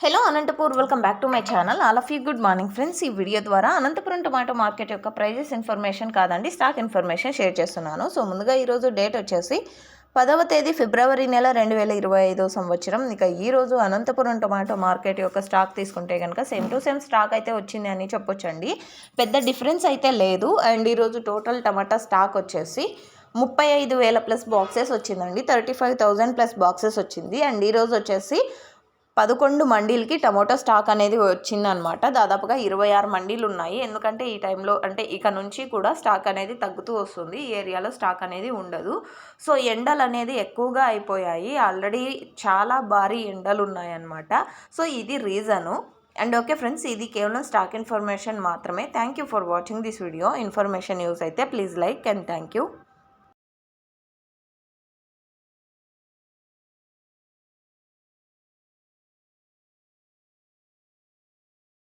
Hello Anantapur, welcome back to my channel. All of you good morning friends. ఈ video ద్వారా Anantapuram tomato market యొక్క prices information కాదండి, stock information share చేస్తున్నాను. So ముందుగా ఈరోజు డేట్ వచ్చేసి 10వ తేదీ ఫిబ్రవరి నెల 2025 సంవత్సరం. ఇక ఈరోజు అనంతపురం టొమాటో మార్కెట్ యొక్క స్టాక్ తీసుకుంటే కనుక సేమ్ టు సేమ్ స్టాక్ అయితే వచ్చింది అని చెప్పొచ్చండి. పెద్ద డిఫరెన్స్ అయితే లేదు. అండ్ ఈరోజు టోటల్ టమాటా స్టాక్ వచ్చేసి 35,000 ప్లస్ బాక్సెస్ వచ్చిందండి. 35,000 ప్లస్ బాక్సెస్ వచ్చింది. అండ్ ఈరోజు వచ్చేసి 11 మండీలకి టమోటా స్టాక్ అనేది వచ్చిందనమాట. దాదాపుగా 26 మండీలు ఉన్నాయి. ఎందుకంటే ఈ టైంలో అంటే ఇక నుంచి కూడా స్టాక్ అనేది తగ్గుతూ వస్తుంది. ఈ ఏరియాలో స్టాక్ అనేది ఉండదు. సో ఎండలు అనేది ఎక్కువగా అయిపోయాయి. ఆల్రెడీ చాలా భారీ ఎండలు ఉన్నాయన్నమాట. సో ఇది రీజను. అండ్ ఓకే ఫ్రెండ్స్, ఇది కేవలం స్టాక్ ఇన్ఫర్మేషన్ మాత్రమే. Thank you for watching this video. Information use అయితే please like and thank you.